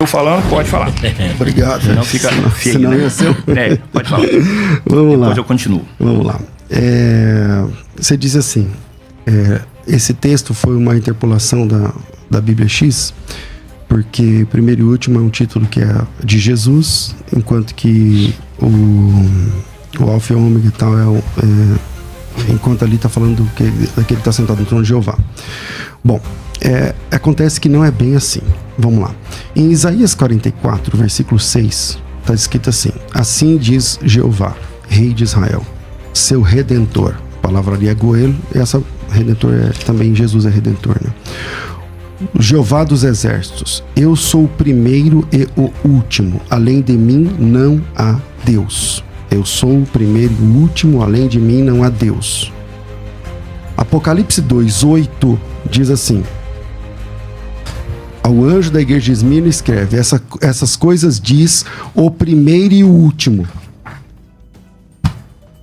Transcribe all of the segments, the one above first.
Estou falando, pode falar. Obrigado. Senão fica feio, senão né? ia ser... Pode falar. Vamos lá. Depois eu continuo. Vamos lá. Você diz assim, esse texto foi uma interpolação da Bíblia X, porque primeiro e último é um título que é de Jesus, enquanto que o Alfa e o Ômega e tal enquanto ali está falando daquele que está sentado no trono de Jeová. Bom, acontece que não é bem assim. Vamos lá. Em Isaías 44, versículo 6, está escrito assim: assim diz Jeová, Rei de Israel, seu Redentor. A palavra ali é Goel, e essa Redentor também Jesus é Redentor, né? Jeová dos exércitos, eu sou o primeiro e o último, além de mim não há Deus. Eu sou o primeiro e o último, além de mim não há Deus. Apocalipse 2:8 diz assim: ao anjo da igreja de Esmirna escreve, essas coisas diz o primeiro e o último,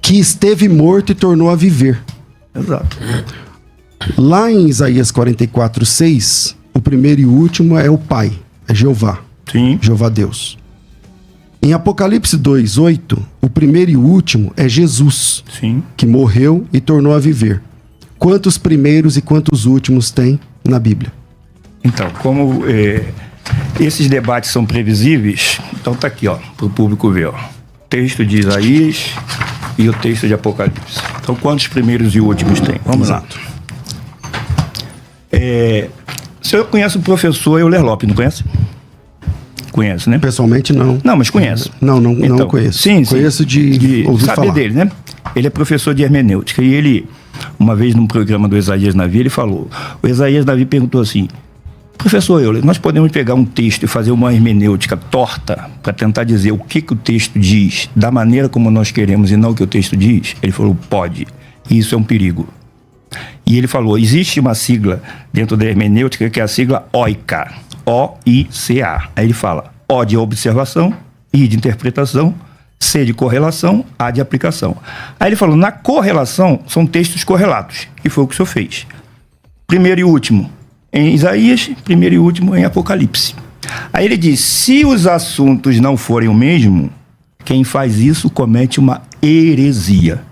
que esteve morto e tornou a viver. Exato. Lá em Isaías 44:6, o primeiro e o último é o Pai, é Jeová. Sim. Jeová Deus. Em Apocalipse 2:8, o primeiro e o último é Jesus, Sim. que morreu e tornou a viver. Quantos primeiros e quantos últimos tem na Bíblia? Então, como esses debates são previsíveis, então tá aqui, ó, para o público ver, ó. Texto de Isaías e o texto de Apocalipse. Então, quantos primeiros e últimos tem? Vamos lá. O senhor conhece o professor Euler Lopes, não conhece? Conhece, né? Pessoalmente, não. Não, mas conhece. Não Então, conheço. Sim, conheço de ouvir saber falar. dele, né? Ele é professor de hermenêutica e ele, uma vez num programa do Isaías Navi, ele falou, o Isaías Navi perguntou assim: professor Euler, nós podemos pegar um texto e fazer uma hermenêutica torta para tentar dizer o que o texto diz da maneira como nós queremos e não o que o texto diz? Ele falou, pode. E isso é um perigo. E ele falou, existe uma sigla dentro da hermenêutica que é a sigla OICA. O-I-C-A. Aí ele fala, O de observação, I de interpretação, C de correlação, A de aplicação. Aí ele falou, na correlação são textos correlatos, que foi o que o senhor fez. Primeiro e último em Isaías, primeiro e último em Apocalipse. Aí ele diz, se os assuntos não forem o mesmo, quem faz isso comete uma heresia.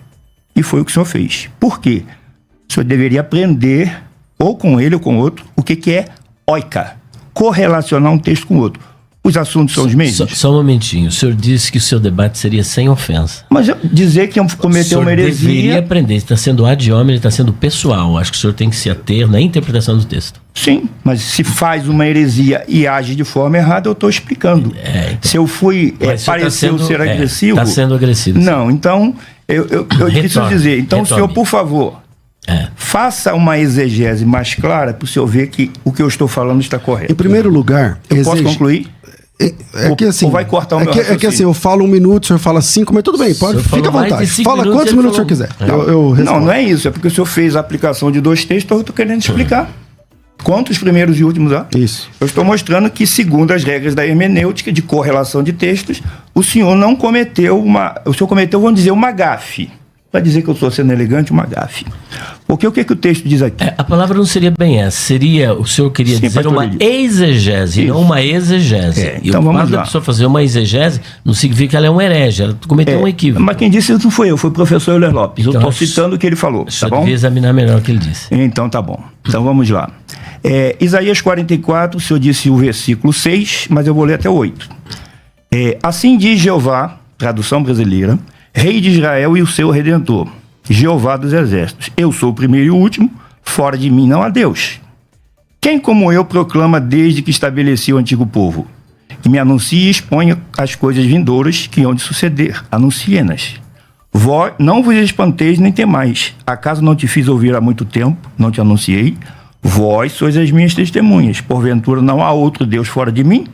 E foi o que o senhor fez. Por quê? O senhor deveria aprender, ou com ele ou com outro, o que é oika. Correlacionar um texto com o outro. Os assuntos são os mesmos? Só um momentinho. O senhor disse que o seu debate seria sem ofensa. Mas dizer que cometeu uma heresia... deveria aprender. Está sendo ad hominem, está sendo pessoal. Acho que o senhor tem que se ater na interpretação do texto. Sim, mas se faz uma heresia e age de forma errada, eu estou explicando. Então. Se eu fui, pareceu ser agressivo... Está sendo agressivo. Não, então, eu preciso dizer. Então, senhor, por favor... faça uma exegese mais clara para o senhor ver que o que eu estou falando está correto. Em primeiro lugar... Posso concluir? Que assim, ou vai cortar o meu raciocínio? que assim, eu falo 1 minuto, o senhor fala 5, mas tudo bem, pode, fica à vontade. Fala quantos minutos o senhor quiser. Eu não é isso, é porque o senhor fez a aplicação de 2 textos, eu estou querendo explicar. Quantos primeiros e últimos há? Isso. Eu estou mostrando que, segundo as regras da hermenêutica, de correlação de textos, o senhor não cometeu o senhor cometeu, vamos dizer, uma gafe. Para dizer que eu estou sendo elegante, uma gafe. Porque o que o texto diz aqui? A palavra não seria bem essa. Seria, o senhor queria dizer uma exegese, não uma exegese. Então e o vamos fato lá. da pessoa fazer uma exegese não significa que ela é um herege, ela cometeu um equívoco. Mas quem disse isso não foi eu, foi o professor Euler Lopes. Então, eu estou citando o que ele falou, tá bom? Devia examinar melhor o que ele disse. Então tá bom. Então vamos lá. Isaías 44, o senhor disse o versículo 6, mas eu vou ler até o 8. Assim diz Jeová, tradução brasileira, Rei de Israel e o seu Redentor, Jeová dos exércitos. Eu sou o primeiro e o último, fora de mim não há Deus. Quem como eu proclama desde que estabeleci o antigo povo? E me anuncia e expõe as coisas vindouras que hão de suceder. Anuncie-nas. Vós não vos espanteis nem temais. Acaso não te fiz ouvir há muito tempo? Não te anunciei? Vós sois as minhas testemunhas. Porventura não há outro Deus fora de mim?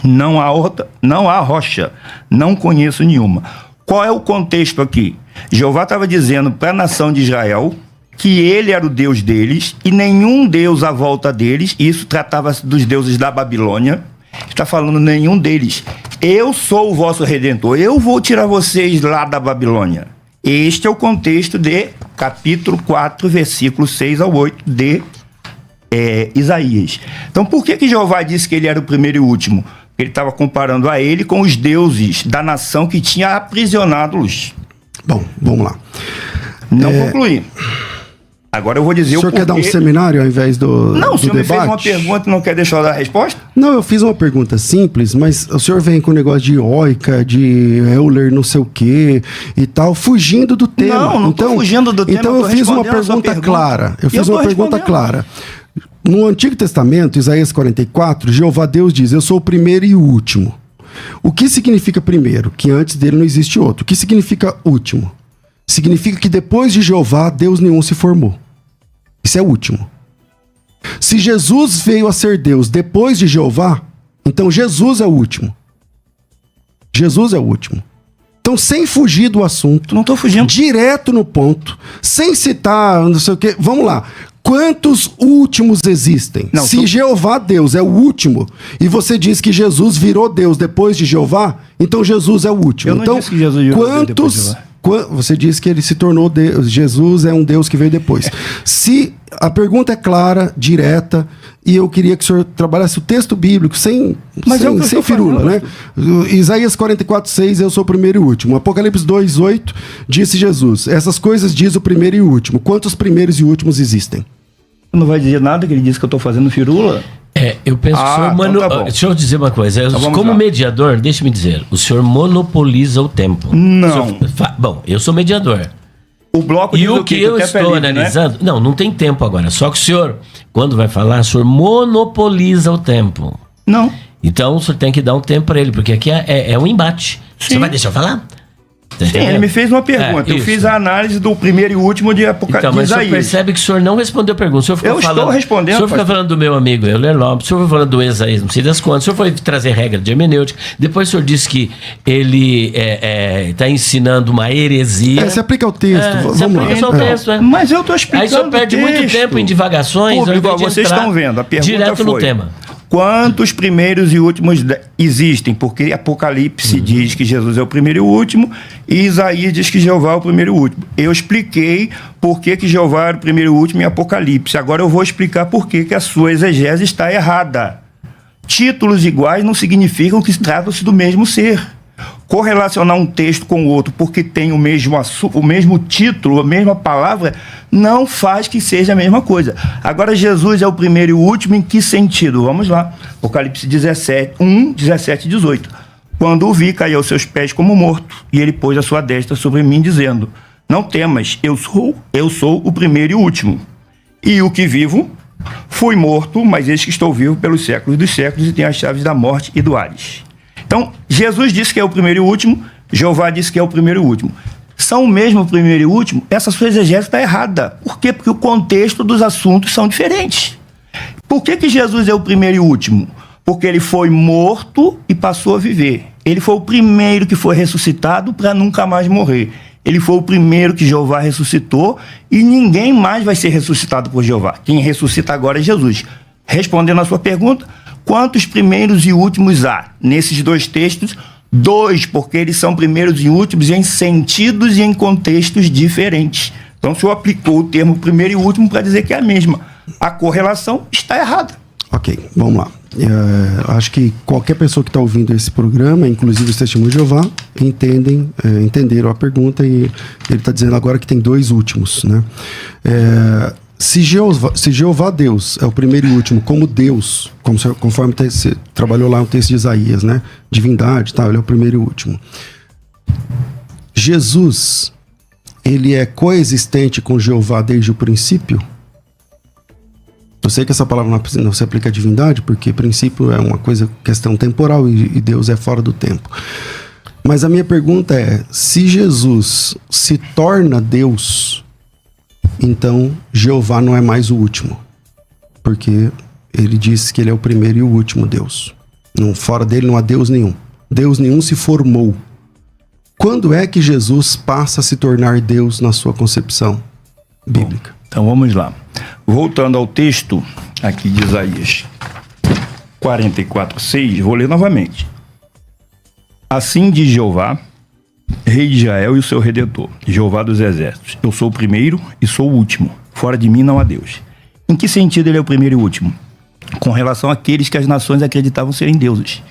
Não há rocha. Não conheço nenhuma. Qual é o contexto aqui? Jeová estava dizendo para a nação de Israel que ele era o Deus deles e nenhum Deus à volta deles, isso tratava-se dos deuses da Babilônia, está falando nenhum deles. Eu sou o vosso Redentor, eu vou tirar vocês lá da Babilônia. Este é o contexto de capítulo 4, versículos 6 ao 8 de Isaías. Então, por que Jeová disse que ele era o primeiro e o último? Ele estava comparando a ele com os deuses da nação que tinha aprisionado-los. Bom, vamos lá. Não concluí. Agora eu vou dizer o porquê. O senhor quer dar um seminário ao invés do Não, o senhor debate? me fez uma pergunta e não quer deixar eu dar a resposta? Não, eu fiz uma pergunta simples, mas o senhor vem com o negócio de Oica, de Euler, não sei o quê e tal, fugindo do tema. Não estou fugindo do tema. Então eu fiz uma pergunta clara. Eu fiz uma pergunta clara. No Antigo Testamento, Isaías 44, Jeová Deus diz: eu sou o primeiro e o último. O que significa primeiro? Que antes dele não existe outro. O que significa último? Significa que depois de Jeová, Deus nenhum se formou. Isso é último. Se Jesus veio a ser Deus depois de Jeová, então Jesus é o último. Jesus é o último. Então, sem fugir do assunto. Não estou fugindo. Direto no ponto. Sem citar, não sei o quê. Vamos lá. Quantos últimos existem? Não, se Jeová Deus é o último, e você diz que Jesus virou Deus depois de Jeová, então Jesus é o último. Eu não então, disse que Jesus virou Deus depois de Jeová. Você disse que ele se tornou Deus. Jesus é um Deus que veio depois. Se a pergunta é clara, direta, e eu queria que o senhor trabalhasse o texto bíblico sem firula, né? Isaías 44:6, eu sou o primeiro e o último. Apocalipse 2:8, disse Jesus: essas coisas diz o primeiro e o último. Quantos primeiros e últimos existem? Não vai dizer nada que ele disse que eu estou fazendo firula? Eu penso que o senhor... Então tá bom. Deixa eu dizer uma coisa. Como mediador, deixa-me dizer, o senhor monopoliza o tempo. Não. Bom, eu sou mediador. O bloco e o que eu estou analisando... Né? Não tem tempo agora. Só que o senhor, quando vai falar, o senhor monopoliza o tempo. Não. Então, o senhor tem que dar um tempo para ele, porque aqui é um embate. Sim. Você vai deixar eu falar? Sim, ele me fez uma pergunta. Eu fiz a análise do primeiro e último de Apocalipse. Então, mas o senhor percebe que o senhor não respondeu a pergunta. O senhor ficou estou respondendo. O senhor fica falando do meu amigo Euler Lopes, o senhor foi falando do Isaías, não sei das quantas, o senhor foi trazer regra de hermenêutica, depois o senhor disse que ele está ensinando uma heresia. Você aplica o texto, vamos lá. Só o texto, Mas eu estou explicando. Aí o senhor perde muito tempo em divagações. Igual vocês estão vendo, a pergunta direto foi, no tema. Quantos primeiros e últimos existem? Porque Apocalipse diz que Jesus é o primeiro e o último, e Isaías diz que Jeová é o primeiro e o último. Eu expliquei por que Jeová era o primeiro e o último em Apocalipse. Agora eu vou explicar por que a sua exegese está errada. Títulos iguais não significam que tratam-se do mesmo ser. Correlacionar um texto com o outro porque tem o mesmo título, a mesma palavra, não faz que seja a mesma coisa. Agora, Jesus é o primeiro e o último em que sentido? Vamos lá. Apocalipse 17 e 18. Quando o vi, caí aos seus pés como morto, e ele pôs a sua destra sobre mim, dizendo: não temas, eu sou o primeiro e o último. E o que vivo, fui morto, mas eis que estou vivo pelos séculos dos séculos e tenho as chaves da morte e do Hades. Então, Jesus disse que é o primeiro e o último, Jeová disse que é o primeiro e o último. São o mesmo primeiro e o último? Essa sua exegese está errada. Por quê? Porque o contexto dos assuntos são diferentes. Por que Jesus é o primeiro e o último? Porque ele foi morto e passou a viver. Ele foi o primeiro que foi ressuscitado para nunca mais morrer. Ele foi o primeiro que Jeová ressuscitou e ninguém mais vai ser ressuscitado por Jeová. Quem ressuscita agora é Jesus. Respondendo a sua pergunta, quantos primeiros e últimos há? Nesses dois textos, 2, porque eles são primeiros e últimos em sentidos e em contextos diferentes. Então, o senhor aplicou o termo primeiro e último para dizer que é a mesma. A correlação está errada. Ok, vamos lá. Acho que qualquer pessoa que está ouvindo esse programa, inclusive os Testemunhos de Jeová, entenderam a pergunta, e ele está dizendo agora que tem 2 últimos, né? Se Jeová Deus é o primeiro e último, como Deus, conforme você trabalhou lá no texto de Isaías, né? Divindade e tal, ele é o primeiro e último. Jesus, ele é coexistente com Jeová desde o princípio? Eu sei que essa palavra não se aplica à divindade, porque princípio é uma questão temporal e Deus é fora do tempo. Mas a minha pergunta é, se Jesus se torna Deus, então Jeová não é mais o último, porque ele disse que ele é o primeiro e o último Deus. Fora dele não há Deus nenhum. Deus nenhum se formou. Quando é que Jesus passa a se tornar Deus na sua concepção bíblica? Bom, então vamos lá. Voltando ao texto aqui de Isaías 44:6, vou ler novamente. Assim diz Jeová, Rei de Israel e o seu Redentor, Jeová dos Exércitos: eu sou o primeiro e sou o último, fora de mim não há Deus. Em que sentido ele é o primeiro e o último? Com relação àqueles que as nações acreditavam serem deuses.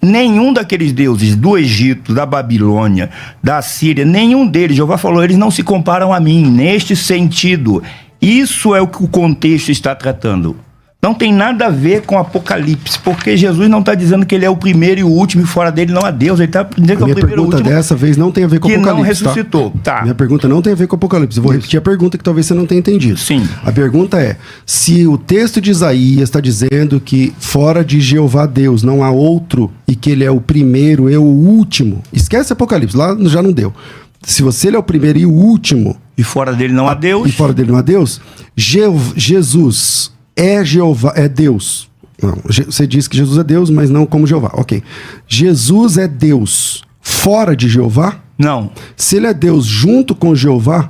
Nenhum daqueles deuses do Egito, da Babilônia, da Síria, nenhum deles, Jeová falou, eles não se comparam a mim, neste sentido. Isso é o que o contexto está tratando. Não tem nada a ver com Apocalipse, porque Jesus não está dizendo que ele é o primeiro e o último e fora dele não há Deus. Ele está dizendo que é o primeiro e o último. Minha pergunta dessa vez não tem a ver com Apocalipse, que não ressuscitou. Tá? Minha pergunta não tem a ver com Apocalipse. Eu vou repetir a pergunta que talvez você não tenha entendido. Sim. A pergunta é, se o texto de Isaías está dizendo que fora de Jeová Deus não há outro e que ele é o primeiro e o último, esquece Apocalipse, lá já não deu. Se você ele é o primeiro e o último... E fora dele não há Deus. E fora dele não há Deus. Jesus é Jeová, é Deus. Não, você diz que Jesus é Deus, mas não como Jeová. Ok. Jesus é Deus fora de Jeová? Não. Se ele é Deus junto com Jeová,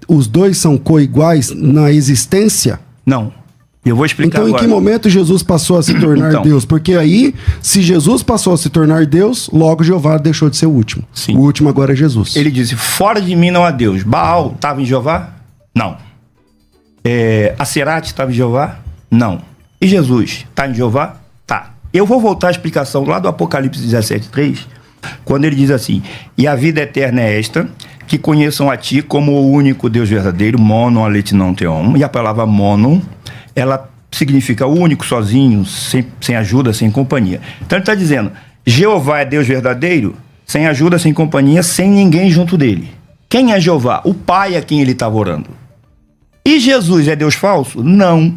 os dois são coiguais na existência? Não. Eu vou explicar então, agora. Em que momento Jesus passou a se tornar Deus? Porque aí, se Jesus passou a se tornar Deus, logo Jeová deixou de ser o último. Sim. O último agora é Jesus. Ele disse, fora de mim não há Deus. Baal estava em Jeová? Não. Acerate estava em Jeová? Não. E Jesus está em Jeová? Tá. Eu vou voltar à explicação lá do Apocalipse 17:3, quando ele diz assim, e a vida eterna é esta, que conheçam a ti como o único Deus verdadeiro, monon alethenon theon, e a palavra monon, ela significa único, sozinho, sem ajuda, sem companhia. Então ele está dizendo, Jeová é Deus verdadeiro, sem ajuda, sem companhia, sem ninguém junto dele. Quem é Jeová? O Pai a quem ele estava orando. E Jesus é Deus falso? Não.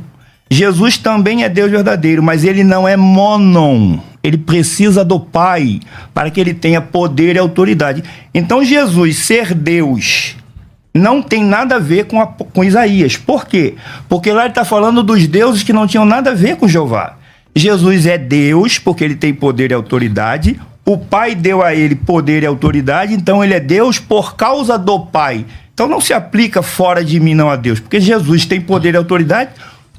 Jesus também é Deus verdadeiro, mas ele não é monon. Ele precisa do Pai para que ele tenha poder e autoridade. Então Jesus ser Deus não tem nada a ver com Isaías. Por quê? Porque lá ele está falando dos deuses que não tinham nada a ver com Jeová. Jesus é Deus porque ele tem poder e autoridade. O Pai deu a ele poder e autoridade, então ele é Deus por causa do Pai. Então não se aplica fora de mim não a Deus, porque Jesus tem poder e autoridade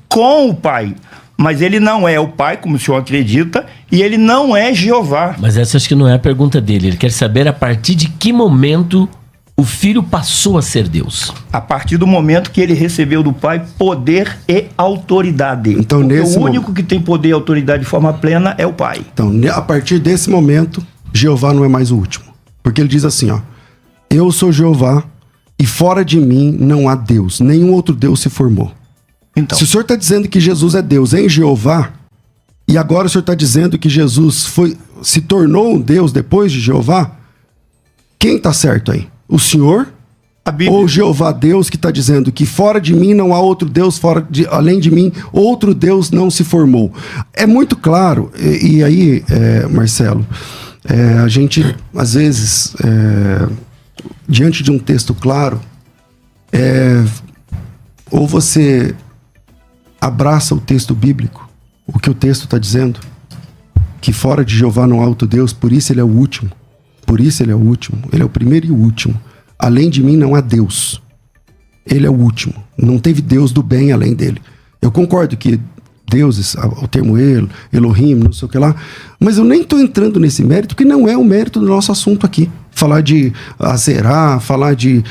com o Pai. Mas ele não é o Pai, como o senhor acredita, e ele não é Jeová. Mas essa acho que não é a pergunta dele. Ele quer saber a partir de que momento o Filho passou a ser Deus. A partir do momento que ele recebeu do Pai poder e autoridade. Então, porque o único que tem poder e autoridade de forma plena é o Pai. Então, a partir desse momento, Jeová não é mais o último. Porque ele diz assim, ó, eu sou Jeová e fora de mim não há Deus. Nenhum outro Deus se formou. Então, se o senhor está dizendo que Jesus é Deus em Jeová, e agora o senhor está dizendo que Jesus se tornou um Deus depois de Jeová, quem está certo aí? O senhor ou Jeová Deus que está dizendo que fora de mim não há outro Deus, além de mim outro Deus não se formou? É muito claro, e aí, Marcelo, a gente às vezes, diante de um texto claro, ou você abraça o texto bíblico, o que o texto está dizendo, que fora de Jeová não há outro Deus, por isso ele é o último. Por isso ele é o último. Ele é o primeiro e o último. Além de mim não há Deus. Ele é o último. Não teve Deus do bem além dele. Eu concordo que deuses, o termo Elohim, não sei o que lá, mas eu nem estou entrando nesse mérito, que não é o mérito do nosso assunto aqui. Falar de Azerá, falar de...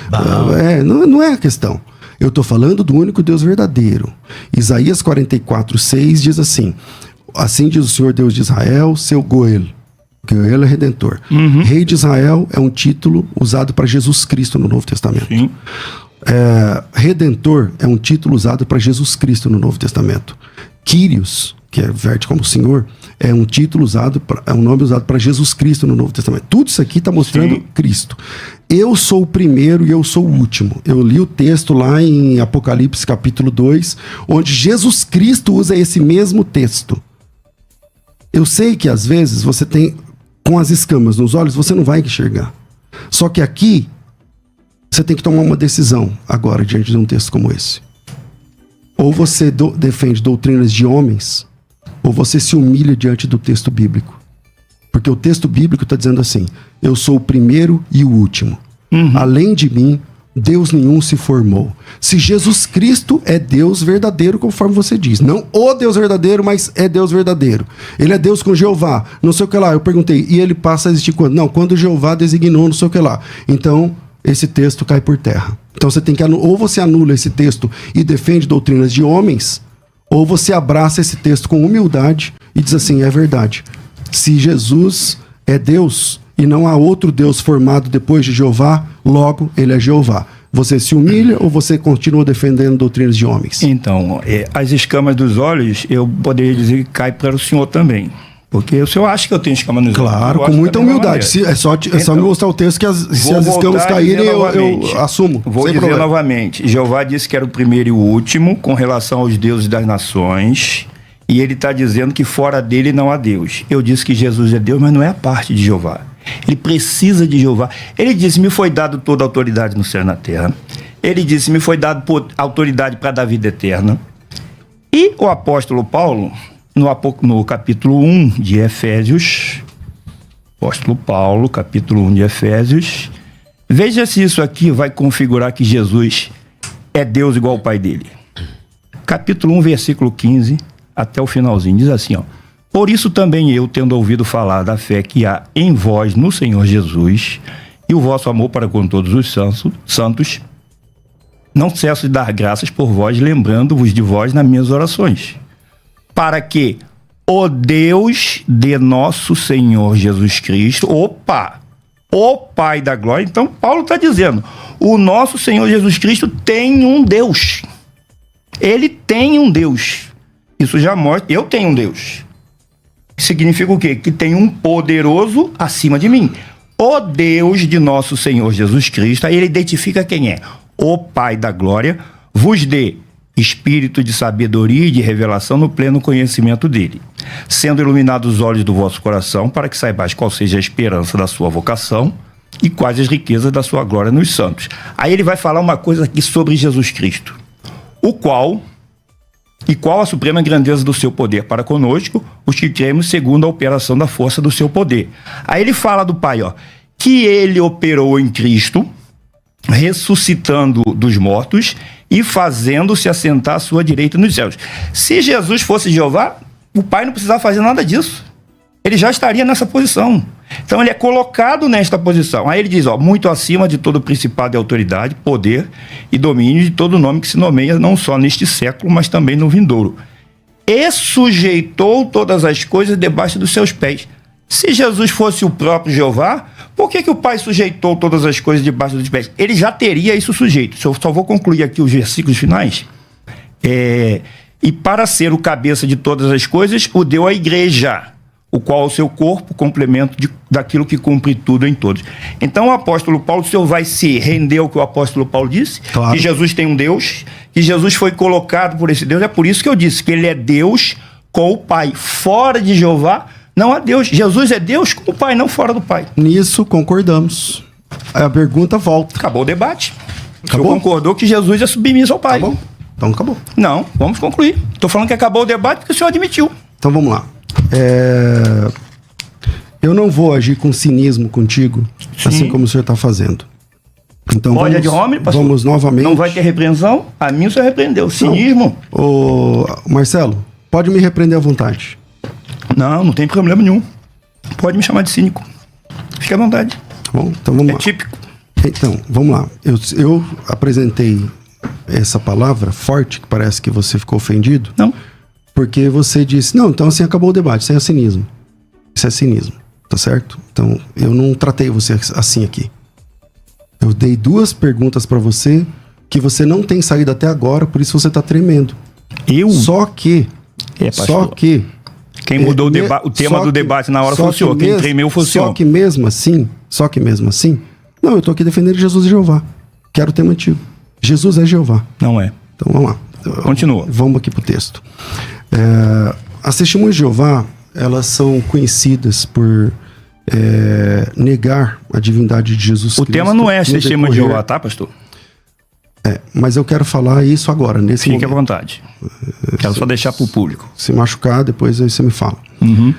não é a questão. Eu estou falando do único Deus verdadeiro. Isaías 44:6 diz assim, assim diz o Senhor Deus de Israel, seu Goel. Goel é Redentor. Uhum. Rei de Israel é um título usado para Jesus Cristo no Novo Testamento. Sim. Redentor é um título usado para Jesus Cristo no Novo Testamento. Kyrios, que verte como Senhor, é um título usado, é um nome usado para Jesus Cristo no Novo Testamento. Tudo isso aqui está mostrando Sim. Cristo. Eu sou o primeiro e eu sou o último. Eu li o texto lá em Apocalipse capítulo 2, onde Jesus Cristo usa esse mesmo texto. Eu sei que às vezes você tem, com as escamas nos olhos, você não vai enxergar. Só que aqui, você tem que tomar uma decisão agora, diante de um texto como esse. Ou você defende doutrinas de homens, ou você se humilha diante do texto bíblico. Porque o texto bíblico está dizendo assim, eu sou o primeiro e o último. Uhum. Além de mim, Deus nenhum se formou. Se Jesus Cristo é Deus verdadeiro, conforme você diz. Não o Deus verdadeiro, mas é Deus verdadeiro. Ele é Deus com Jeová, não sei o que lá. Eu perguntei, e ele passa a existir quando? Não, quando Jeová designou não sei o que lá. Então, esse texto cai por terra. Então você tem que ou você anula esse texto e defende doutrinas de homens, ou você abraça esse texto com humildade e diz assim, é verdade. Se Jesus é Deus e não há outro Deus formado depois de Jeová, logo ele é Jeová. Você se humilha ou você continua defendendo doutrinas de homens? Então, as escamas dos olhos, eu poderia dizer que cai para o senhor também. Porque o senhor acha que eu tenho escama nos olhos. Claro, com muita humildade. É só me mostrar o texto que se as escamas caírem, eu assumo. Vou dizer novamente. Jeová disse que era o primeiro e o último com relação aos deuses das nações. E ele está dizendo que fora dele não há Deus. Eu disse que Jesus é Deus, mas não é a parte de Jeová. Ele precisa de Jeová. Ele disse, me foi dado toda a autoridade no céu e na terra. Ele disse, me foi dado autoridade para dar vida eterna. E o apóstolo Paulo, no capítulo 1 de Efésios, apóstolo Paulo, capítulo 1 de Efésios, veja se isso aqui vai configurar que Jesus é Deus igual ao Pai dele. Capítulo 1, versículo 15, até o finalzinho, diz assim, ó. Por isso também eu, tendo ouvido falar da fé que há em vós no Senhor Jesus e o vosso amor para com todos os santos, não cesso de dar graças por vós, lembrando-vos de vós nas minhas orações, para que o Deus de nosso Senhor Jesus Cristo, o Pai da glória. Então Paulo está dizendo, o nosso Senhor Jesus Cristo tem um Deus. Ele tem um Deus. Isso já mostra, eu tenho um Deus. Significa o quê? Que tem um poderoso acima de mim. O Deus de nosso Senhor Jesus Cristo, aí ele identifica quem é. O Pai da glória vos dê espírito de sabedoria e de revelação no pleno conhecimento dele, sendo iluminados os olhos do vosso coração, para que saibais qual seja a esperança da sua vocação e quais as riquezas da sua glória nos santos. Aí ele vai falar uma coisa aqui sobre Jesus Cristo, qual a suprema grandeza do seu poder para conosco, os que cremos segundo a operação da força do seu poder. Aí ele fala do Pai, que ele operou em Cristo, ressuscitando dos mortos e fazendo-se assentar à sua direita nos céus. Se Jesus fosse Jeová, o Pai não precisava fazer nada disso. Ele já estaria nessa posição. Então ele é colocado nesta posição. Aí ele diz, muito acima de todo principado e autoridade, poder e domínio de todo nome que se nomeia, não só neste século, mas também no vindouro. E sujeitou todas as coisas debaixo dos seus pés. Se Jesus fosse o próprio Jeová, por que o Pai sujeitou todas as coisas debaixo dos pés? Ele já teria isso sujeito. Eu só vou concluir aqui os versículos finais. E para ser o cabeça de todas as coisas, o deu à igreja, o qual é o seu corpo, complemento daquilo que cumpre tudo em todos. Então o apóstolo Paulo, o senhor vai se render ao que o apóstolo Paulo disse? Claro. Que Jesus tem um Deus, que Jesus foi colocado por esse Deus. É por isso que eu disse que ele é Deus com o Pai. Fora de Jeová não há Deus. Jesus é Deus com o Pai, não fora do Pai. Nisso concordamos. A pergunta volta. Acabou o debate. Acabou? O senhor concordou que Jesus é submisso ao Pai. Acabou. Então acabou. Não, vamos concluir. Estou falando que acabou o debate porque o senhor admitiu. Então vamos lá. Eu não vou agir com cinismo contigo, assim como o senhor está fazendo. Então pode é de homem, pastor? Vamos novamente. Não vai ter repreensão? A mim o senhor repreendeu. Cinismo? Marcelo, pode me repreender à vontade. Não tem problema nenhum. Pode me chamar de cínico. Fique à vontade. Tá bom, então vamos lá. É típico. Então, vamos lá. Eu apresentei essa palavra forte, que parece que você ficou ofendido. Não. Porque você disse, não, então assim acabou o debate, isso é cinismo. Isso é cinismo, tá certo? Então, eu não tratei você assim aqui. Eu dei 2 perguntas pra você que você não tem saído até agora, por isso você tá tremendo. Só que... Quem mudou o tema do debate na hora foi o senhor. Quem tremeu foi o senhor. Só que mesmo assim... Não, eu tô aqui defendendo Jesus e Jeová. Quero o tema antigo. Jesus é Jeová. Não é. Então, vamos lá. Continua. Vamos aqui pro texto. As testemunhas de Jeová, elas são conhecidas por negar a divindade de Jesus Cristo. O tema não é as testemunhas de Jeová, tá, pastor? Mas eu quero falar isso agora, nesse momento. Fique à vontade. Quero só deixar pro público. Se machucar, depois aí você me fala. Uhum.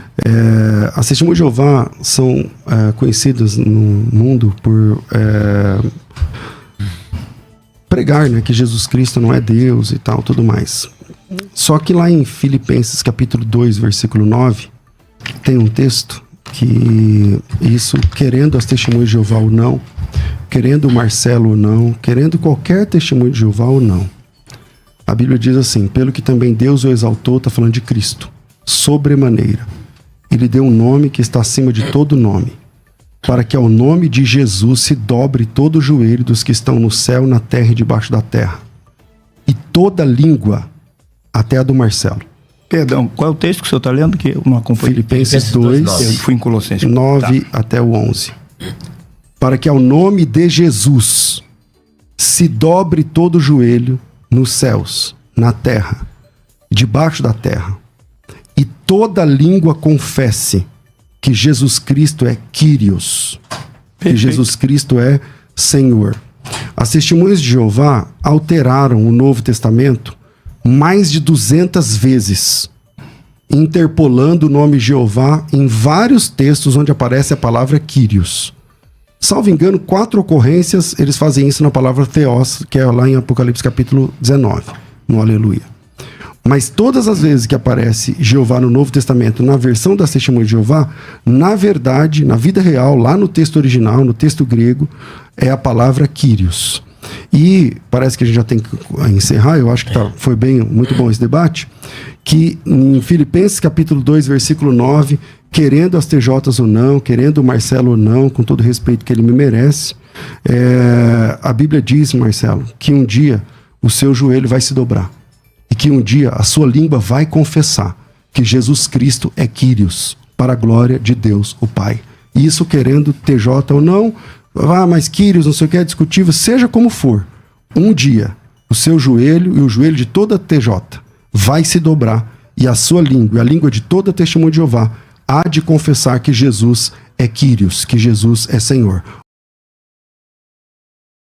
As testemunhas de Jeová são conhecidas no mundo por pregar, né, que Jesus Cristo não é Deus e tal, tudo mais. Só que lá em Filipenses capítulo 2, versículo 9, tem um texto que isso, querendo as testemunhas de Jeová ou não, querendo o Marcelo ou não, querendo qualquer testemunho de Jeová ou não. A Bíblia diz assim, pelo que também Deus o exaltou, está falando de Cristo, sobremaneira. Ele deu um nome que está acima de todo nome, para que ao nome de Jesus se dobre todo o joelho dos que estão no céu, na terra e debaixo da terra. E toda língua, até a do Marcelo. Perdão, qual é o texto que o senhor está lendo que eu não acompanhei? Filipenses 2, Eu fui em Colossenses 9 até o 11. Para que ao nome de Jesus se dobre todo o joelho nos céus, na terra, debaixo da terra, e toda língua confesse que Jesus Cristo é Kyrios, que Jesus Cristo é Senhor. As testemunhas de Jeová alteraram o Novo Testamento mais de 200 vezes, interpolando o nome Jeová em vários textos onde aparece a palavra Kyrios. Salvo engano, 4 ocorrências eles fazem isso na palavra Theos, que é lá em Apocalipse capítulo 19, no Aleluia. Mas todas as vezes que aparece Jeová no Novo Testamento, na versão das Testemunhas de Jeová, na verdade, na vida real, lá no texto original, no texto grego, é a palavra Kyrios. E parece que a gente já tem que encerrar, eu acho que foi muito bom esse debate, que em Filipenses capítulo 2, versículo 9, querendo as TJs ou não, querendo o Marcelo ou não, com todo o respeito que ele me merece, a Bíblia diz, Marcelo, que um dia o seu joelho vai se dobrar. E que um dia a sua língua vai confessar que Jesus Cristo é Kyrios, para a glória de Deus, o Pai. Isso querendo TJ ou não, mas Kyrios, não sei o que, é discutível, seja como for. Um dia, o seu joelho e o joelho de toda TJ vai se dobrar e a sua língua, e a língua de toda testemunha de Jeová, há de confessar que Jesus é Kyrios, que Jesus é Senhor.